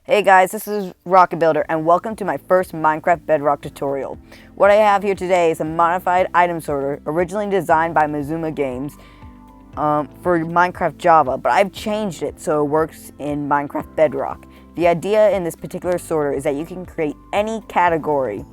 Hey guys, this is Rocket Builder and welcome to my first Minecraft Bedrock tutorial. What I have here today is a modified item sorter originally designed by Maizuma Games for Minecraft Java, but I've changed it so it works in Minecraft Bedrock. The idea in this particular sorter is that you can create any category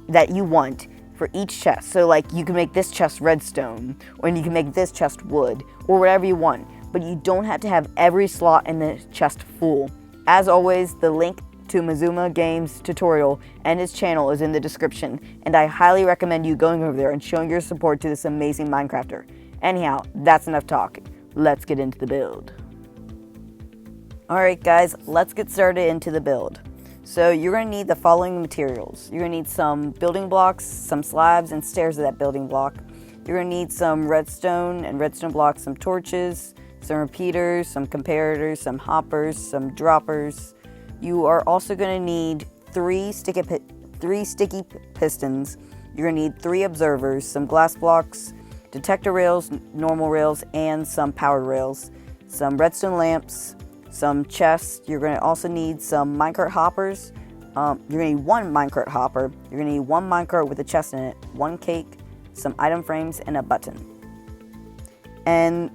that you want for each chest. So like you can make this chest redstone, or you can make this chest wood, or whatever you want, but you don't have to have every slot in the chest full. As always, the link to Maizuma Games tutorial and his channel is in the description, and I highly recommend you going over there and showing your support to this amazing Minecrafter. Anyhow, that's enough talk. Let's get into the build. Alright guys, let's get started into the build. So you're going to need the following materials. You're going to need some building blocks, some slabs and stairs of that building block. You're going to need some redstone and redstone blocks, some torches, some repeaters, some comparators, some hoppers, some droppers. You are also going to need three sticky pistons. You're going to need 3 observers, some glass blocks, detector rails, normal rails, and some powered rails, some redstone lamps, some chests. You're going to also need some minecart hoppers. You're going to need 1 minecart hopper. You're going to need 1 minecart with a chest in it, 1 cake, some item frames, and a button. And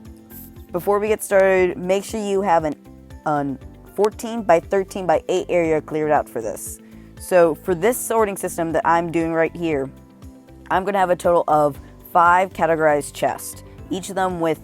before we get started, make sure you have an 14 by 13 by 8 area cleared out for this. So for this sorting system that I'm doing right here, I'm going to have a total of 5 categorized chests. Each of them with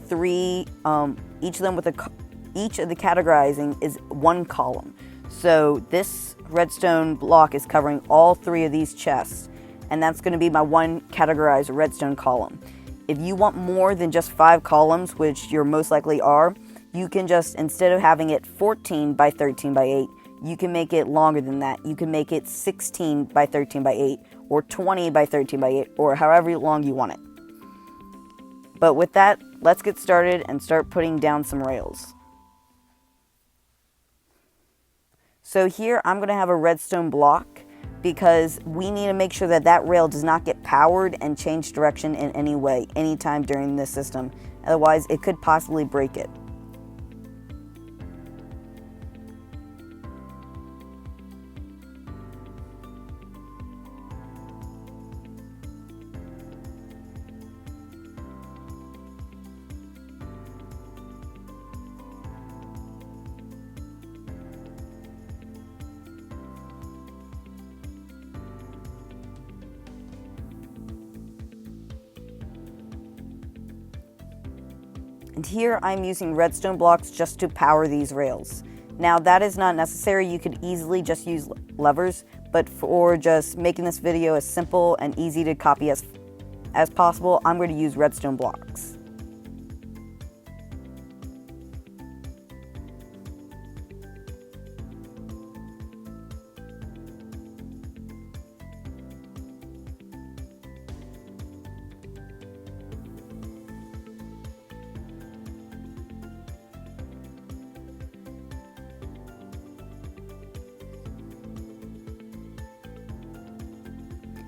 each of the categorizing is 1 column. So this redstone block is covering all 3 of these chests, and that's going to be my 1 categorized redstone column. If you want more than just 5 columns, which you most likely are, you can just, instead of having it 14 by 13 by 8, you can make it longer than that. You can make it 16 by 13 by 8, or 20 by 13 by 8, or however long you want it. But with that, let's get started and start putting down some rails. So here I'm going to have a redstone block because we need to make sure that that rail does not get powered and change direction in any way, anytime during this system. Otherwise, it could possibly break it. And here I'm using redstone blocks just to power these rails. Now that is not necessary, you could easily just use levers, but for just making this video as simple and easy to copy as possible, I'm going to use redstone blocks.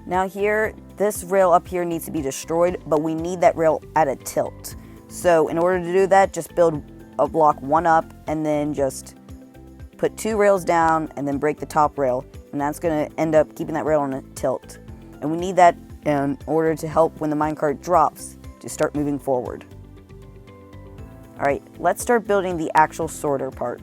Now here, this rail up here needs to be destroyed, but we need that rail at a tilt. So in order to do that, just build a block 1 up and then just put 2 rails down and then break the top rail. And that's going to end up keeping that rail on a tilt. And we need that in order to help when the minecart drops to start moving forward. Alright, let's start building the actual sorter part.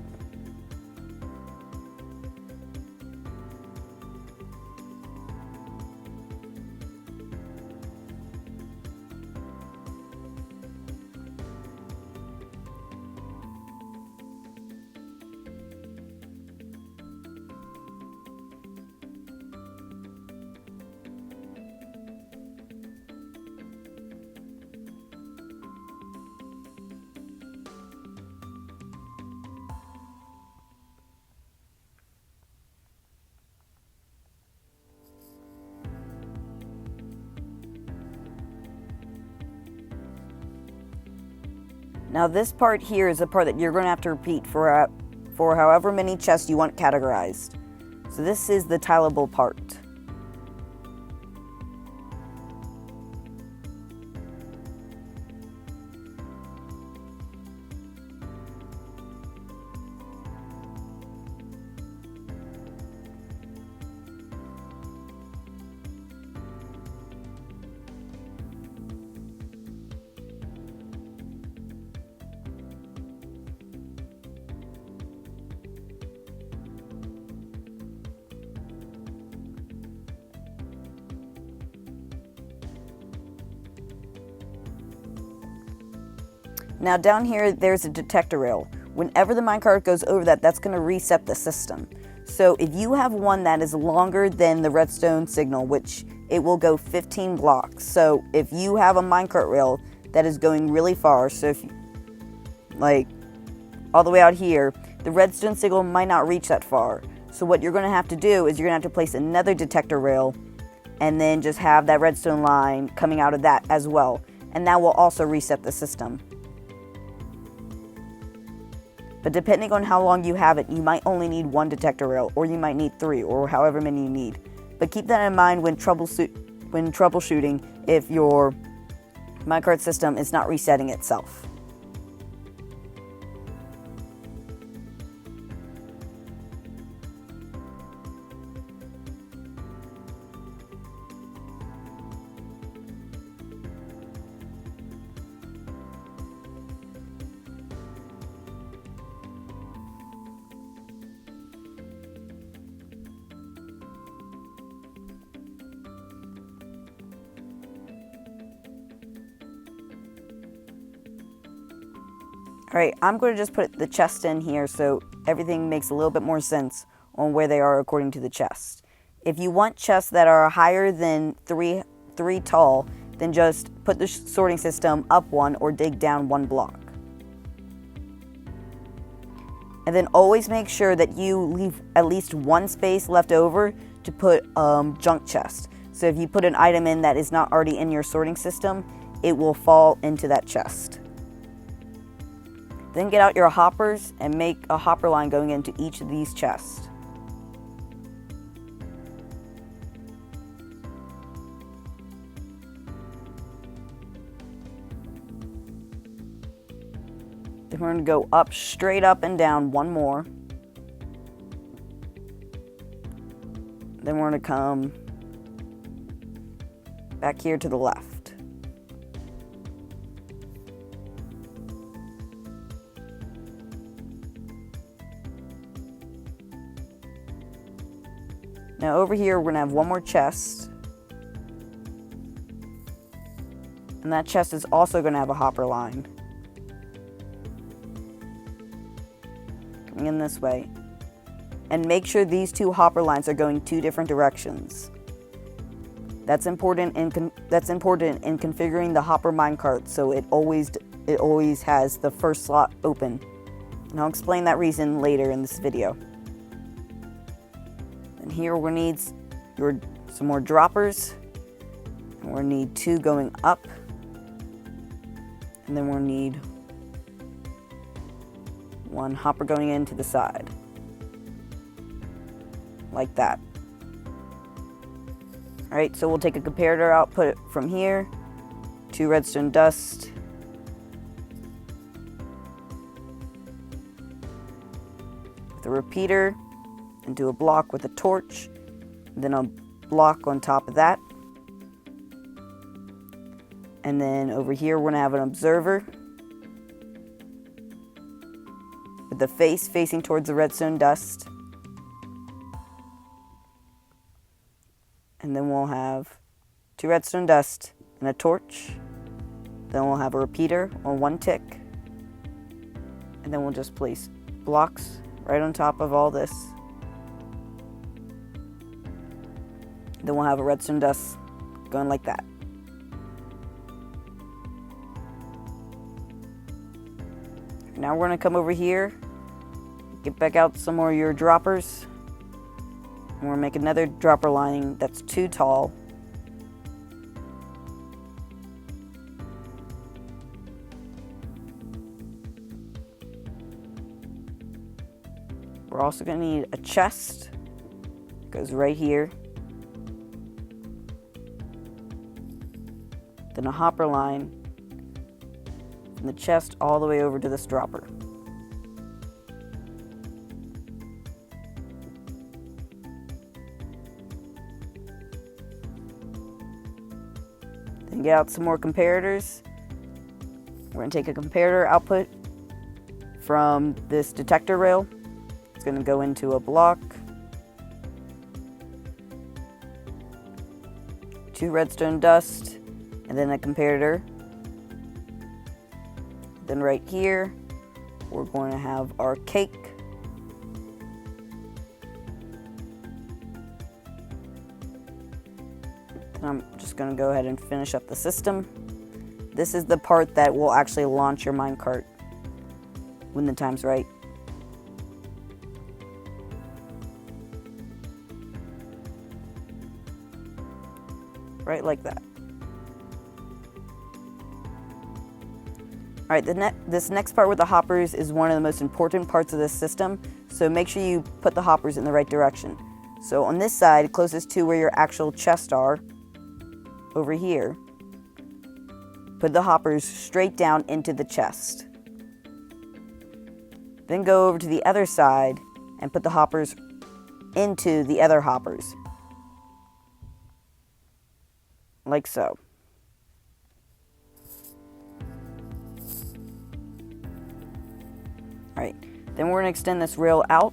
Now this part here is the part that you're going to have to repeat for however many chests you want categorized. So this is the tileable part. Now down here, there's a detector rail. Whenever the minecart goes over that, that's going to reset the system. So if you have one that is longer than the redstone signal, which it will go 15 blocks. So if you have a minecart rail that is going really far, so if you, like all the way out here, the redstone signal might not reach that far. So what you're going to have to do is you're going to have to place another detector rail and then just have that redstone line coming out of that as well. And that will also reset the system. But depending on how long you have it, you might only need one detector rail, or you might need 3, or however many you need. But keep that in mind when troubleshooting if your minecart system is not resetting itself. Alright, I'm going to just put the chest in here so everything makes a little bit more sense on where they are according to the chest. If you want chests that are higher than 3 tall, then just put the sorting system up 1 or dig down 1 block. And then always make sure that you leave at least 1 space left over to put junk chest. So if you put an item in that is not already in your sorting system, it will fall into that chest. Then get out your hoppers and make a hopper line going into each of these chests. Then we're going to go up, straight up and down 1 more. Then we're going to come back here to the left. Now over here, we're going to have 1 more chest. And that chest is also going to have a hopper line. Coming in this way. And make sure these 2 hopper lines are going 2 different directions. That's important in configuring the hopper minecart, so it always has the first slot open. And I'll explain that reason later in this video. And here we're going to need some more droppers. And we'll need 2 going up. And then we'll need 1 hopper going into the side. Like that. Alright, so we'll take a comparator output from here, 2 redstone dust, with a repeater, and do a block with a torch, and then a block on top of that. And then over here we're going to have an observer with the face facing towards the redstone dust. And then we'll have 2 redstone dust and a torch. Then we'll have a repeater on 1 tick. And then we'll just place blocks right on top of all this. Then we'll have a redstone dust going like that. Now we're going to come over here, get back out some more of your droppers. And we're going to make another dropper line that's 2 tall. We're also going to need a chest. It goes right here. Then a hopper line from the chest all the way over to this dropper. Then get out some more comparators. We're going to take a comparator output from this detector rail. It's going to go into a block. 2 redstone dust, and then a comparator. Then right here, we're going to have our cake. And I'm just going to go ahead and finish up the system. This is the part that will actually launch your minecart when the time's right. Right like that. Alright, this next part with the hoppers is one of the most important parts of this system, so make sure you put the hoppers in the right direction. So on this side, closest to where your actual chests are, over here, put the hoppers straight down into the chest. Then go over to the other side and put the hoppers into the other hoppers. Like so. Alright, then we're going to extend this rail out.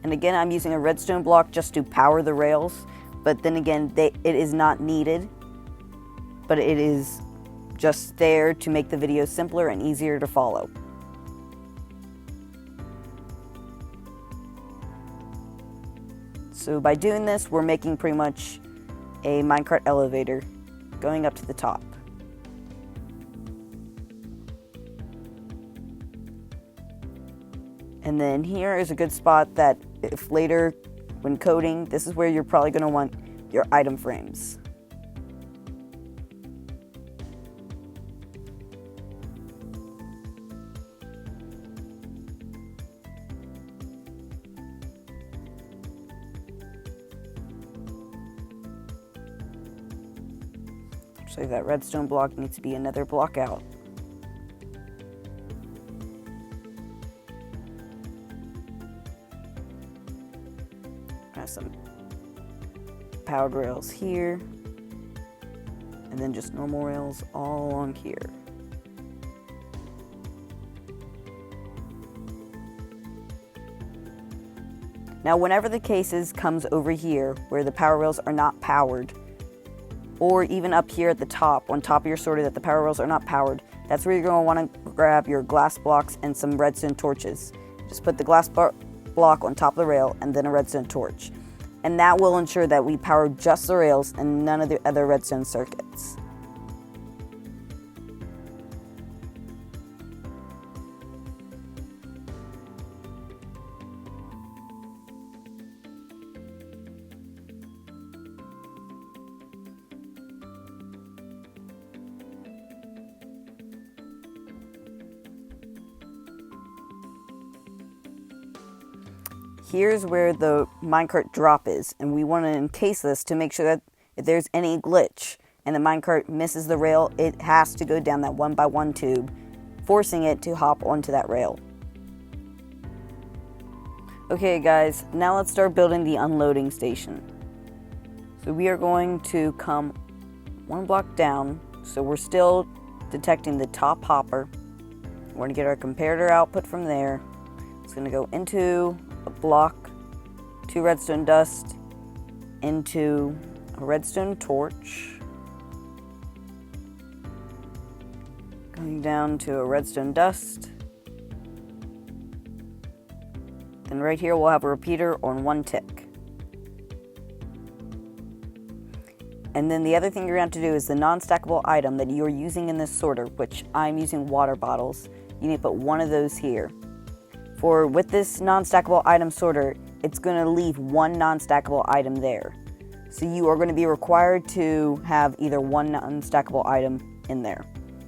And again, I'm using a redstone block just to power the rails, but then again, it is not needed, but it is just there to make the video simpler and easier to follow. So by doing this, we're making pretty much a minecart elevator going up to the top. And then here is a good spot that if later when coding, this is where you're probably going to want your item frames. Actually, that redstone block needs to be another block out. Some powered rails here, and then just normal rails all along here. Now, whenever the cases comes over here where the power rails are not powered, or even up here at the top, on top of your sorter that the power rails are not powered, that's where you're going to want to grab your glass blocks and some redstone torches. Just put the glass block on top of the rail and then a redstone torch. And that will ensure that we power just the rails and none of the other redstone circuits. Here's where the minecart drop is, and we want to encase this to make sure that if there's any glitch and the minecart misses the rail, it has to go down that 1x1 tube, forcing it to hop onto that rail. Okay guys, now let's start building the unloading station. So we are going to come one block down, so we're still detecting the top hopper. We're going to get our comparator output from there. It's going to go into a block, 2 redstone dust, into a redstone torch, going down to a redstone dust. Then right here we'll have a repeater on 1 tick. And then the other thing you're going to have to do is the non-stackable item that you're using in this sorter, which I'm using water bottles. You need to put one of those here. With this non-stackable item sorter, it's going to leave one non-stackable item there. So you are going to be required to have either one non-stackable item in there.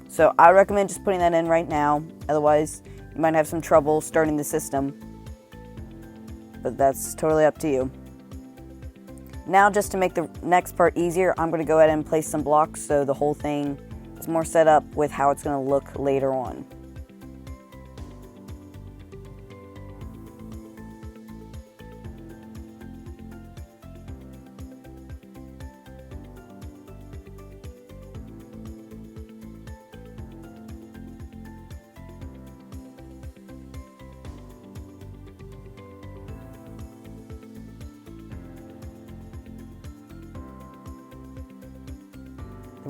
So I recommend just putting that in right now. Otherwise, you might have some trouble starting the system. But that's totally up to you. Now, just to make the next part easier, I'm going to go ahead and place some blocks so the whole thing is more set up with how it's going to look later on.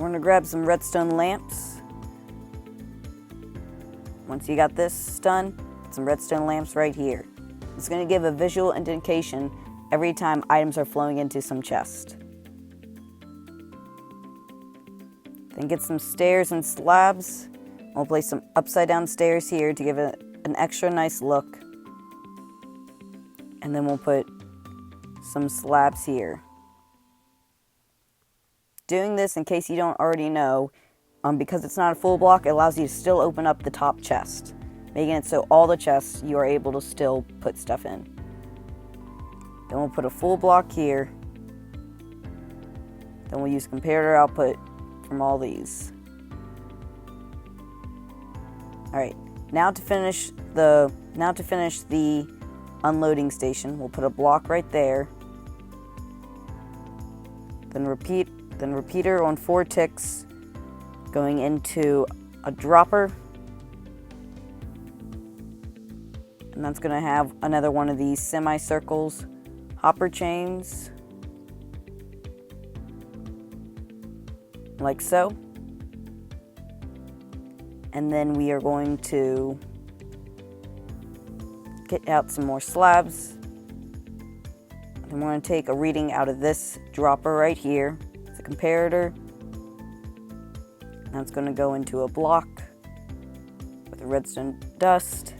We're going to grab some redstone lamps. Once you got this done, some redstone lamps right here. It's going to give a visual indication every time items are flowing into some chest. Then get some stairs and slabs. We'll place some upside down stairs here to give it an extra nice look. And then we'll put some slabs here. Doing this, in case you don't already know, because it's not a full block, it allows you to still open up the top chest, making it so all the chests you are able to still put stuff in. Then we'll put a full block here. Then we'll use comparator output from all these. Alright, now to finish the unloading station, we'll put a block right there. Then repeater on 4 ticks going into a dropper. And that's going to have another one of these semicircles, hopper chains, like so. And then we are going to get out some more slabs. And we're going to take a reading out of this dropper right here. It's a comparator. And that's going to go into a block with a redstone dust.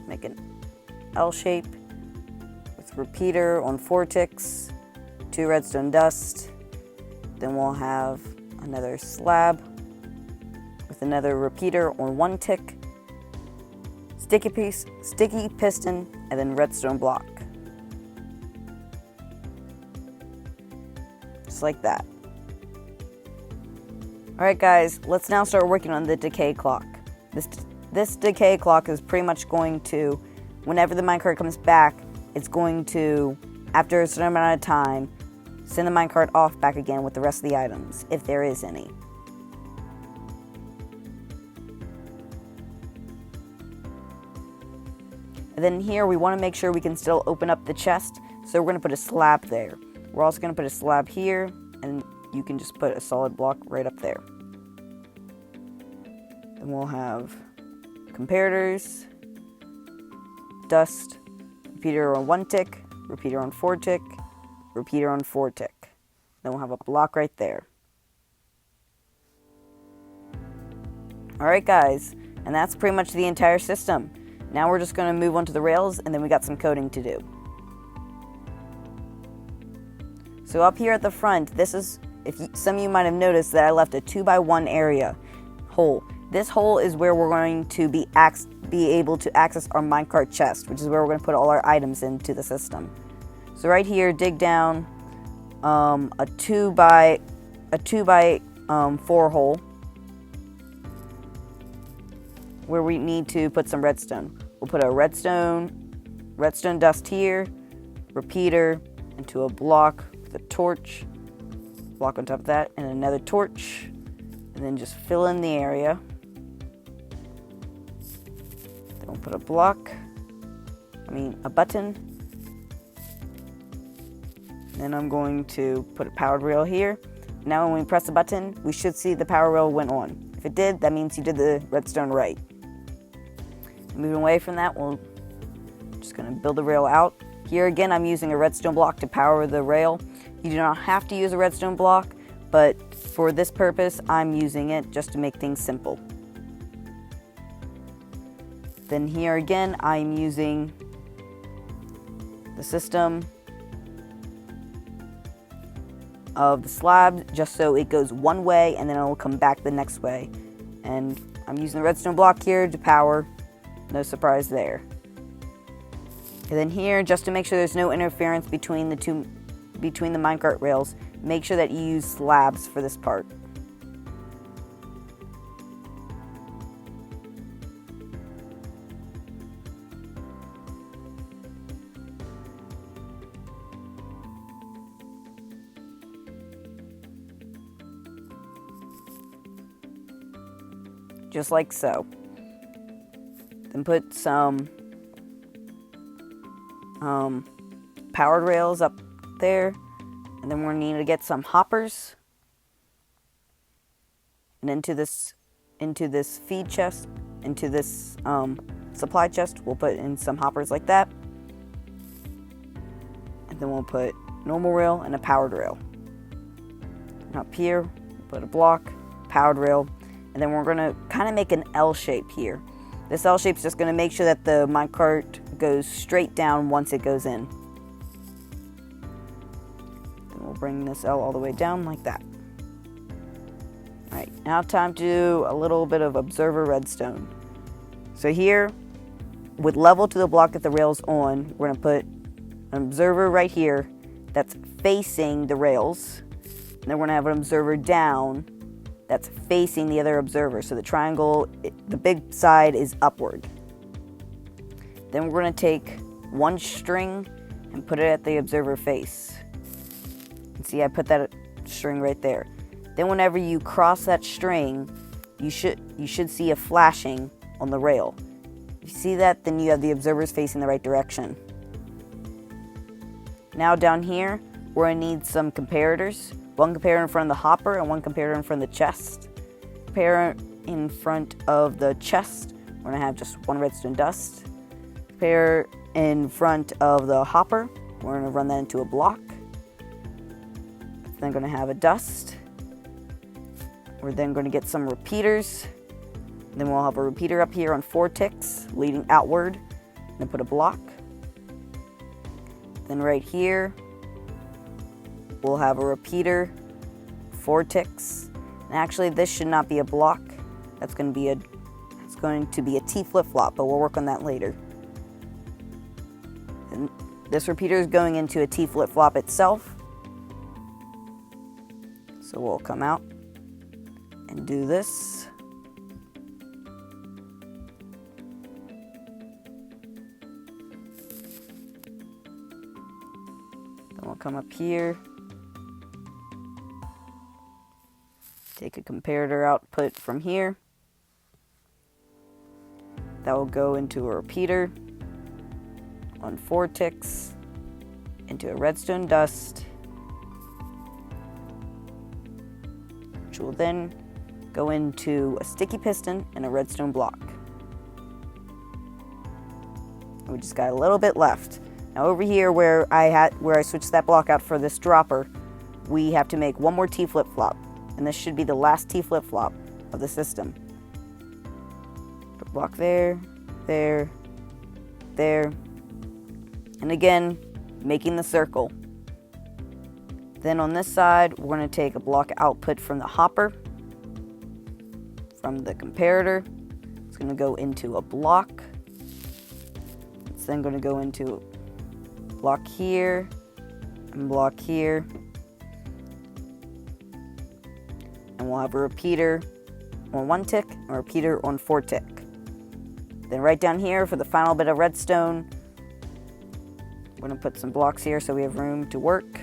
Make an L shape with repeater on 4 ticks, 2 redstone dust. Then we'll have another slab with another repeater on 1 tick, sticky piston, and then redstone block. Just like that. Alright guys, let's now start working on the decay clock. This decay clock is pretty much going to, whenever the minecart comes back, it's going to, after a certain amount of time, send the minecart off back again with the rest of the items, if there is any. And then here we want to make sure we can still open up the chest, so we're going to put a slab there. We're also going to put a slab here, and you can just put a solid block right up there. Then we'll have comparators, dust, repeater on 1 tick, repeater on 4 tick, repeater on 4 tick. Then we'll have a block right there. Alright guys, and that's pretty much the entire system. Now we're just going to move on to the rails, and then we got some coding to do. So up here at the front, some of you might have noticed that I left a 2x1 area hole. This hole is where we're going to be able to access our minecart chest, which is where we're going to put all our items into the system. So right here, dig down a 2x4 hole where we need to put some redstone. We'll put a redstone dust here, repeater into a block with a torch, block on top of that, and another torch, and then just fill in the area. Then we'll put a button. Then I'm going to put a powered rail here. Now when we press the button, we should see the power rail went on. If it did, that means you did the redstone right. Moving away from that, we're just going to build the rail out. Here again, I'm using a redstone block to power the rail. You do not have to use a redstone block, but for this purpose, I'm using it just to make things simple. Then here again, I'm using the system of the slab just so it goes one way and then it will come back the next way. And I'm using the redstone block here to power. No surprise there. And then here, just to make sure there's no interference between the minecart rails, make sure that you use slabs for this part. Just like so. Then put some powered rails up there, And then we're going to need to get some hoppers. And into this feed chest, into this supply chest, we'll put in some hoppers like that. And then we'll put normal rail and a powered rail. And up here, we'll put a block, powered rail, and then we're going to kind of make an L shape here. This L shape is just going to make sure that the minecart goes straight down once it goes in. Then we'll bring this L all the way down like that. Alright, now time to do a little bit of observer redstone. So here, with level to the block that the rail's on, we're going to put an observer right here that's facing the rails. And then we're going to have an observer down that's facing the other observer. So the triangle, the big side is upward. Then we're going to take one string and put it at the observer face. And see, I put that string right there. Then whenever you cross that string, you should see a flashing on the rail. If you see that, then you have the observers facing the right direction. Now down here, we're going to need some comparators. One comparator in front of the hopper and one comparator in front of the chest. Comparator in front of the chest, we're going to have just one redstone dust. Comparator in front of the hopper, we're going to run that into a block. Then going to have a dust. We're then going to get some repeaters. Then we'll have a repeater up here on 4 ticks leading outward. Then put a block. Then right here, we'll have a repeater, 4 ticks. And actually, this should not be a block. It's going to be a T flip-flop, but we'll work on that later. And this repeater is going into a T flip-flop itself. So we'll come out and do this. Then we'll come up here. Take a comparator output from here. That will go into a repeater on 4 ticks, into a redstone dust, which will then go into a sticky piston and a redstone block. We just got a little bit left. Now over here where I switched that block out for this dropper, we have to make one more T flip-flop. And this should be the last T flip-flop of the system. Put a block there, there, there. And again, making the circle. Then on this side, we're going to take a block output from the hopper, from the comparator. It's going to go into a block. It's then going to go into a block here, and block here. And we'll have a repeater on 1 tick and a repeater on 4 tick. Then right down here for the final bit of redstone, we're going to put some blocks here so we have room to work.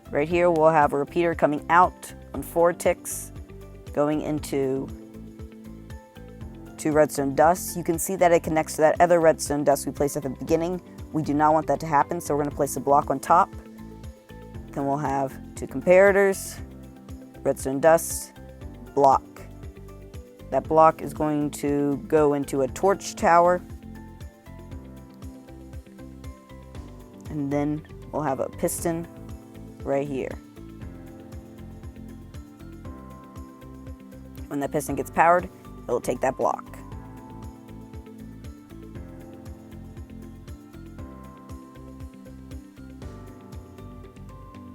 Right here we'll have a repeater coming out on 4 ticks, going into 2 redstone dusts. You can see that it connects to that other redstone dust we placed at the beginning. We do not want that to happen, so we're going to place a block on top. Then we'll have 2 comparators, redstone dust, block. That block is going to go into a torch tower. And then we'll have a piston right here. When that piston gets powered, it'll take that block.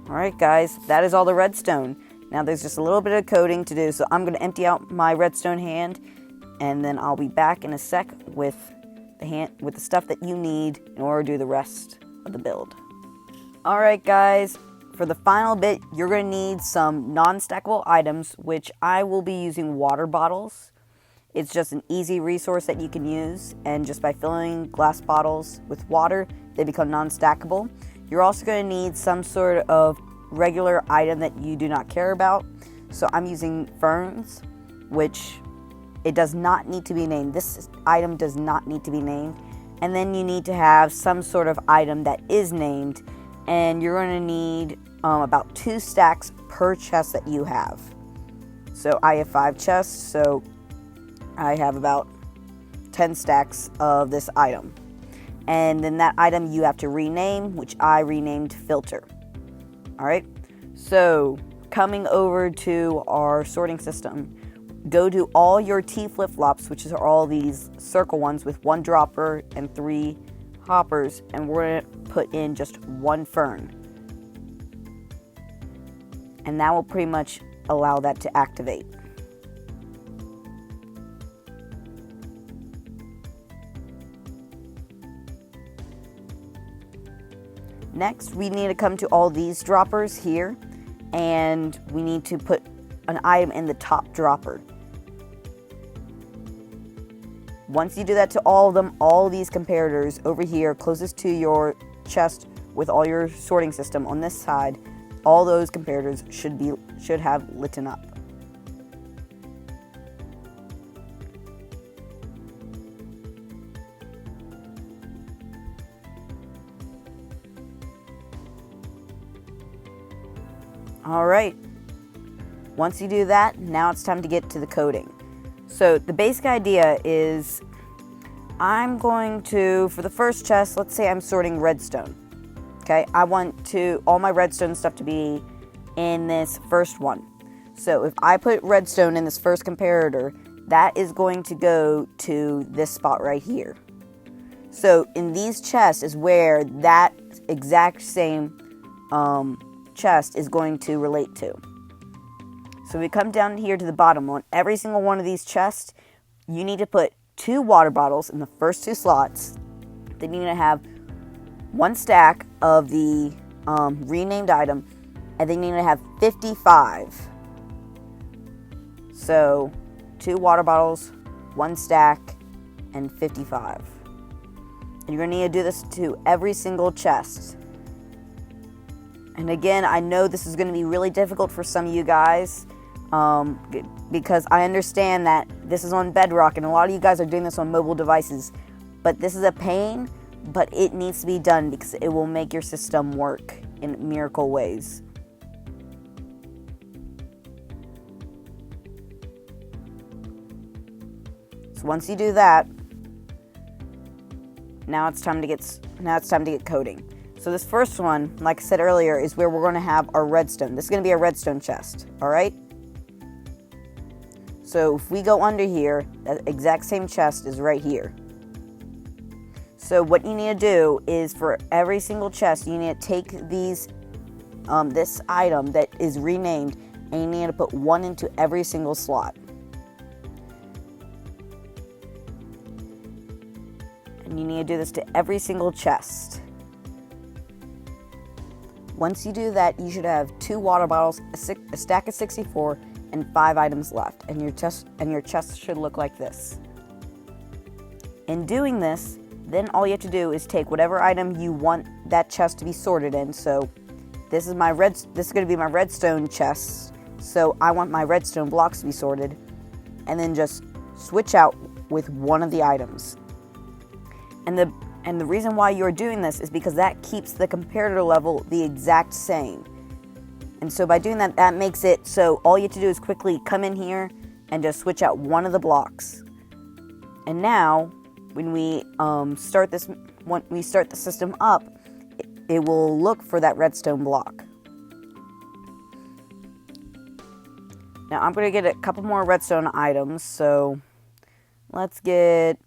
Alright guys, that is all the redstone. Now there's just a little bit of coding to do, so I'm going to empty out my redstone hand, and then I'll be back in a sec with the stuff that you need in order to do the rest of the build. Alright guys, for the final bit, you're going to need some non-stackable items, which I will be using water bottles. It's just an easy resource that you can use, and just by filling glass bottles with water, they become non-stackable. You're also going to need some sort of regular item that you do not care about. So I'm using ferns, which it does not need to be named. This item does not need to be named. And then you need to have some sort of item that is named, and you're going to need about 2 stacks per chest that you have. So I have 5 chests, so I have about 10 stacks of this item. And then that item you have to rename, which I renamed filter. Alright, so coming over to our sorting system, go to all your T flip-flops, which are all these circle ones with 1 dropper and 3 hoppers, and we're going to put in just 1 fern. And that will pretty much allow that to activate. Next, we need to come to all these droppers here, and we need to put an item in the top dropper. Once you do that to all of them, all these comparators over here, closest to your chest with all your sorting system on this side, all those comparators should have lit up. Alright, once you do that, now it's time to get to the coding. So the basic idea is I'm going to, for the first chest, let's say I'm sorting redstone. Okay, I want all my redstone stuff to be in this first one. So if I put redstone in this first comparator, that is going to go to this spot right here. So in these chests is where that exact same chest is going to relate to. So we come down here to the bottom. On every single one of these chests, you need to put 2 water bottles in the first 2 slots. Then you need to have 1 stack of the renamed item, and then you need to have 55. So 2 water bottles, 1 stack, and 55. And you're going to need to do this to every single chest. And again, I know this is going to be really difficult for some of you guys, because I understand that this is on Bedrock, and a lot of you guys are doing this on mobile devices. But this is a pain, but it needs to be done because it will make your system work in miracle ways. So once you do that, now it's time to get coding. So this first one, like I said earlier, is where we're going to have our redstone. This is going to be a redstone chest, all right? So if we go under here, that exact same chest is right here. So what you need to do is for every single chest, you need to take these, this item that is renamed, and you need to put 1 into every single slot. And you need to do this to every single chest. Once you do that, you should have 2 water bottles, a stack of 64, and 5 items left, and your chest should look like this. In doing this, then all you have to do is take whatever item you want that chest to be sorted in. So this is going to be my redstone chest. So I want my redstone blocks to be sorted, and then just switch out with one of the items. And the reason why you're doing this is because that keeps the comparator level the exact same. And so by doing that, that makes it so all you have to do is quickly come in here and just switch out one of the blocks. And now, when we start the system up, it will look for that redstone block. Now I'm going to get a couple more redstone items, so let's get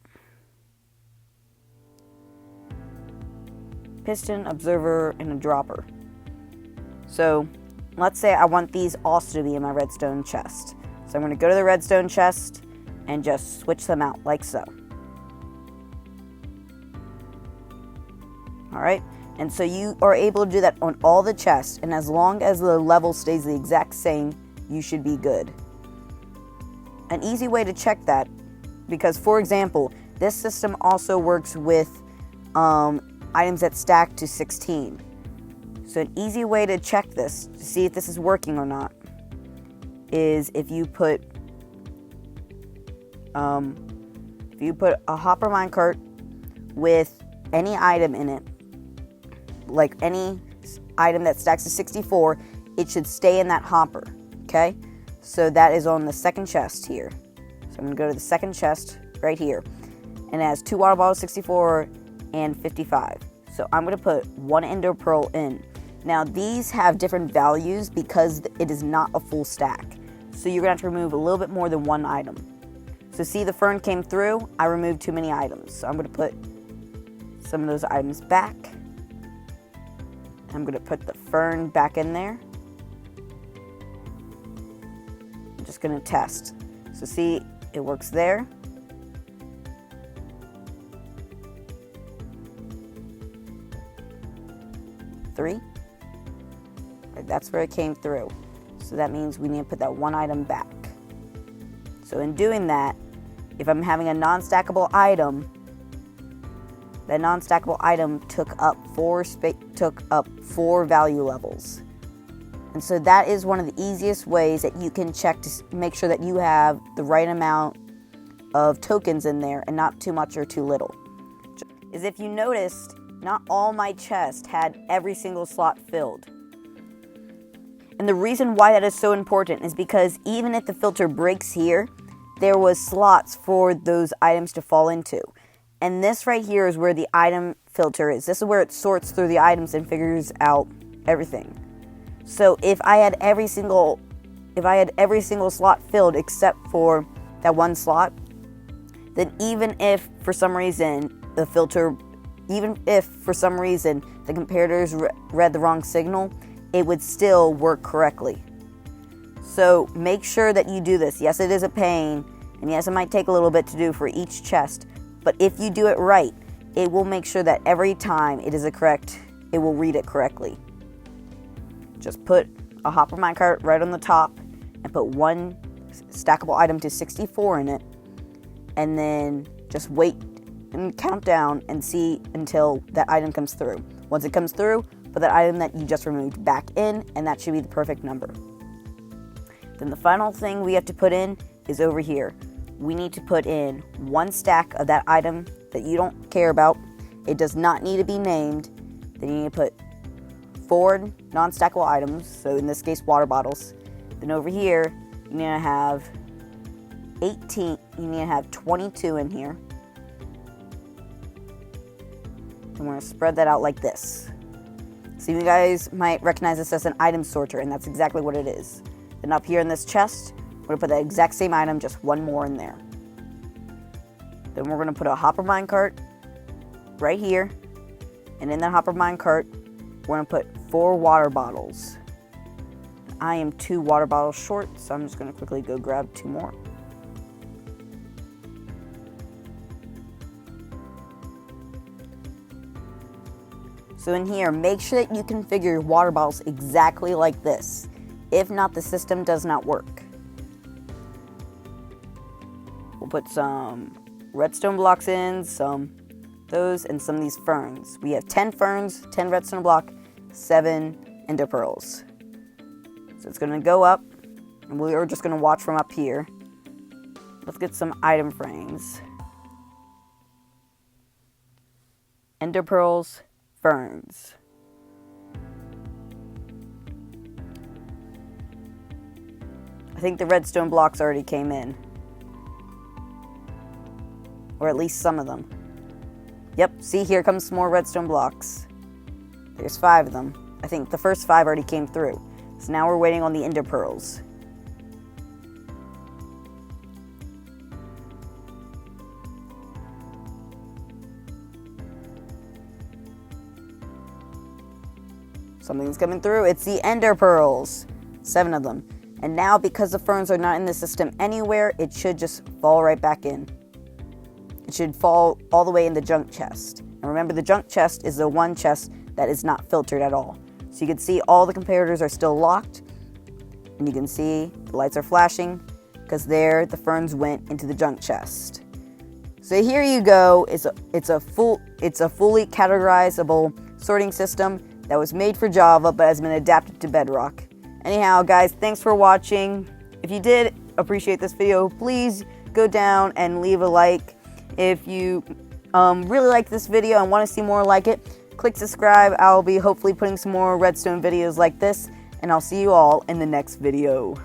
piston, observer, and a dropper. So let's say I want these also to be in my redstone chest. So I'm going to go to the redstone chest and just switch them out like so. Alright, and so you are able to do that on all the chests, and as long as the level stays the exact same, you should be good. An easy way to check that, because for example, this system also works with items that stack to 16. So an easy way to check this, to see if this is working or not, is if you put a hopper minecart with any item in it, like any item that stacks to 64, it should stay in that hopper, okay? So that is on the second chest here. So I'm gonna go to the second chest right here. And it has 2 water bottles, 64 and 55. So I'm gonna put 1 ender pearl in. Now these have different values because it is not a full stack. So you're gonna have to remove a little bit more than 1 item. So see, the fern came through, I removed too many items. So I'm gonna put some of those items back. I'm gonna put the fern back in there. I'm just gonna test. So see, it works there. Three. Right, that's where it came through. So that means we need to put that 1 item back. So in doing that, if I'm having a non-stackable item, that non-stackable item took up 4 value levels. And so that is one of the easiest ways that you can check to make sure that you have the right amount of tokens in there and not too much or too little. Is if you noticed, not all my chests had every single slot filled. And the reason why that is so important is because even if the filter breaks here, there was slots for those items to fall into. And this right here is where the item filter is. This is where it sorts through the items and figures out everything. So if I had every single slot filled except for that 1 slot, then even if for some reason the comparators read the wrong signal, it would still work correctly. So make sure that you do this. Yes, it is a pain, and yes, it might take a little bit to do for each chest, but if you do it right, it will make sure that every time it will read it correctly. Just put a hopper minecart right on the top and put 1 stackable item to 64 in it, and then just wait and count down and see until that item comes through. Once it comes through, put that item that you just removed back in, and that should be the perfect number. Then the final thing we have to put in is over here. We need to put in 1 stack of that item that you don't care about. It does not need to be named. Then you need to put 4 non-stackable items, so in this case water bottles. Then over here, you need to have 22 in here. And we're going to spread that out like this. So you guys might recognize this as an item sorter, and that's exactly what it is. Then up here in this chest, we're going to put that exact same item, just 1 more in there. Then we're going to put a hopper minecart right here. And in that hopper minecart, we're going to put 4 water bottles. I am 2 water bottles short, so I'm just going to quickly go grab 2 more. So in here, make sure that you configure your water bottles exactly like this. If not, the system does not work. We'll put some redstone blocks in, those, and some of these ferns. We have 10 ferns, 10 redstone block, 7 ender pearls. So it's going to go up, and we are just going to watch from up here. Let's get some item frames. Ender pearls, ferns. I think the redstone blocks already came in. Or at least some of them. Yep, see, here comes some more redstone blocks. There's 5 of them. I think the first 5 already came through. So now we're waiting on the ender pearls. Something's coming through. It's the ender pearls. 7 of them. And now, because the ferns are not in the system anywhere, it should just fall right back in. It should fall all the way in the junk chest. And remember, the junk chest is the one chest that is not filtered at all. So you can see all the comparators are still locked. And you can see the lights are flashing because there the ferns went into the junk chest. So here you go. It's a fully categorizable sorting system that was made for Java but has been adapted to Bedrock. Anyhow, guys, thanks for watching. If you did appreciate this video, please go down and leave a like. If you really like this video and want to see more like it, Click subscribe. I'll be hopefully putting some more redstone videos like this, and I'll see you all in the next video.